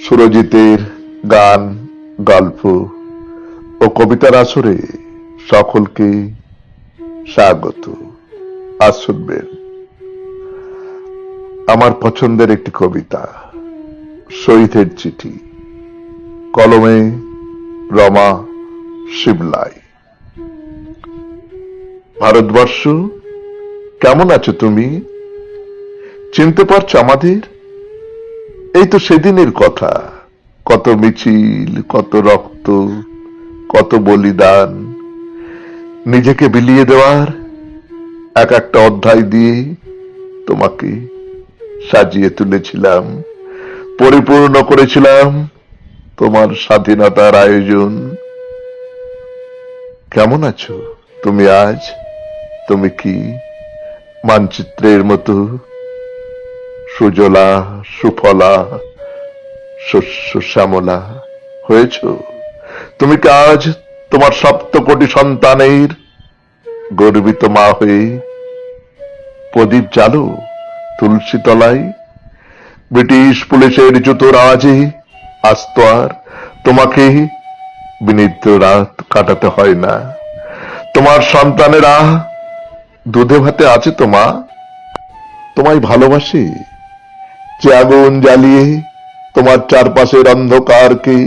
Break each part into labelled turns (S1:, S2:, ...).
S1: সুরজিতের গান, গল্প ও কবিতার আসরে সকলকে স্বাগত। আজ শুনবেন আমার পছন্দের একটি কবিতা, শহীদের চিঠি, কলমে রমা শিবলাই। ভারতবর্ষ, কেমন আছো তুমি? চিনতে পারছো আমাদের? এই তো সেদিনের কথা, কত মিছিল, কত রক্ত, কত বলিদান, নিজেকে বিলিয়ে দেওয়ার এক একটা অধ্যায় দিয়ে তোমাকে সাজিয়ে তুলেছিলাম, পরিপূর্ণ করেছিলাম তোমার স্বাধীনতার আয়োজন। কেমন আছো তুমি আজ? তুমি কি মানচিত্রের মতো সুজলা সুফলা শস্য শ্যামলা হয়েছ? তুমি কি আজ তোমার 7 কোটি সন্তানের গর্বিত মা হয়ে প্রদীপ জ্বালো তুলসী তলায়? ব্রিটিশ পুলিশের জুতোর আওয়াজে আজ তো আর তোমাকে বিনিদ্র রাত কাটাতে হয় না। তোমার সন্তানেরা দুধে ভাতে আছে তো মা? তোমায় ভালোবাসে। যে আগুন জ্বালিয়ে তোমার চারপাশের অন্ধকারকে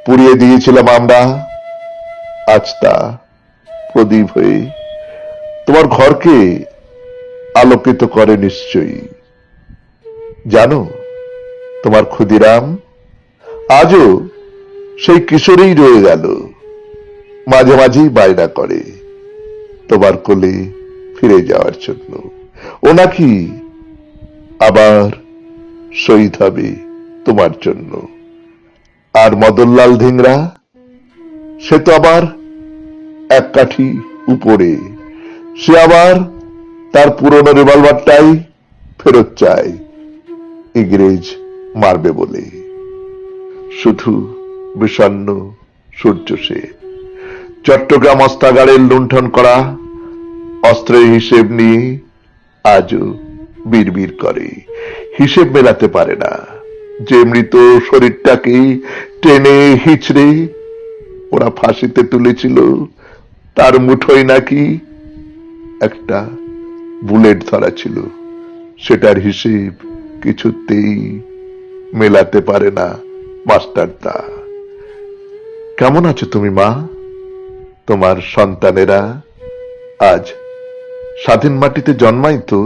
S1: পুড়িয়ে দিয়েছিলাম আমরা, আজ তা প্রদীপ হয়ে তোমার ঘরকে আলোকিত করে নিশ্চয়ই। জানো, তোমার ক্ষুদিরাম আজও সেই কিশোরেই রয়ে গেল, মাঝে মাঝেই বায়না করে তোমার কোলে ফিরে যাওয়ার জন্য। ও নাকি আবার শহীদ হবে তোমার জন্য। আর মদনলাল ধিংরা, সে তো আবার এক কাঠি উপরে, সে আবার তার পুরনো রিভলভারটাই ফেরত চায় ইংরেজ মারবে বলে। শুধু বিষণ্ণ সূর্য সে চট্টগ্রাম অস্ত্রাগারের লুণ্ঠন করা অস্ত্রের হিসেব নিয়ে আজও বিড়বিড় করে, হিসেব মেলাতে পারে না যে মৃত শরীরটাকে টেনে হিচড়ে ওরা ফাঁসিতে তুলেছিল, তার মুঠোয় নাকি একটা বুলেট ধরা ছিল। সেটার হিসেব কিছুতেই মেলাতে পারে না মাস্টারদা। কেমন আছো তুমি মা? তোমার সন্তানেরা আজ স্বাধীন মাটিতে জন্মায় তো?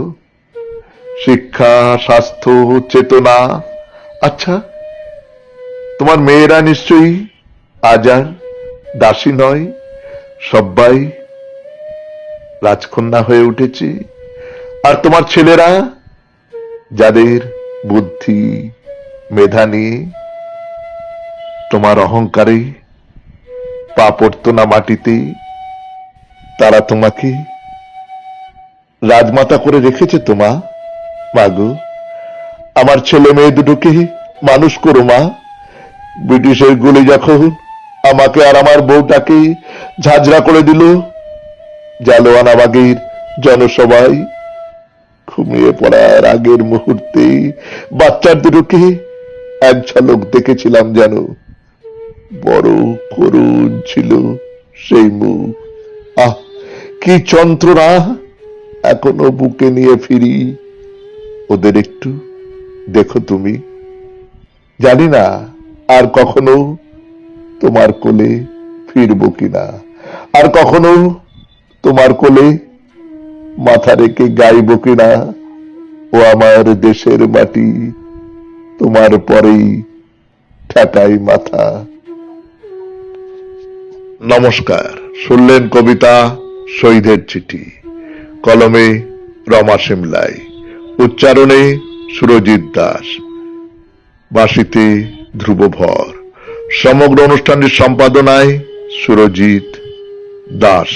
S1: শিক্ষা, স্বাস্থ্য, চেতনা। আচ্ছা, তোমার মেয়েরা নিশ্চয়ই আজ আর দাসী নয়, সবাই রাজকন্যা হয়ে উঠেছে। আর তোমার ছেলেরা, যাদের বুদ্ধি মেধা নিয়ে তোমার অহংকারে পা পড়তো না মাটিতে, তারা তোমাকে রাজমাতা করে রেখেছে। তোমা মাগো, আমার ছেলে মেয়ে দুটোকে মানুষ করো মা। ব্রিটিশের গুলি যখন আমাকে আর আমার বউটাকে ঝাঁঝরা করে দিল জালোয়ানাবাগের জনসভায়, ঘুমিয়ে পড়ার আগের মুহূর্তে বাচ্চার দুটোকে এক ঝলক দেখেছিলাম, যেন বড় করুণ ছিল সেই মুখ। আহ, কি যন্ত্রণা! এখনো বুকে নিয়ে ফিরি ওদের। একটু দেখো তুমি। জানি না আর কখনো তোমার কোলে ফিরবো কিনা, আর কখনো তোমার কোলে মাথা রেখে গাইব কিনা। ও আমার দেশের মাটি, তোমার পরেই ঠেকাই মাথা। নমস্কার। শুনলেন কবিতা শহীদের চিঠি, কলমে রমা শিমলাই, উচ্চারণে সুরজিৎ দাস, বাঁশিতে ধ্রুব ভর। সমগ্র অনুষ্ঠানটির সম্পাদনায় সুরজিৎ দাস।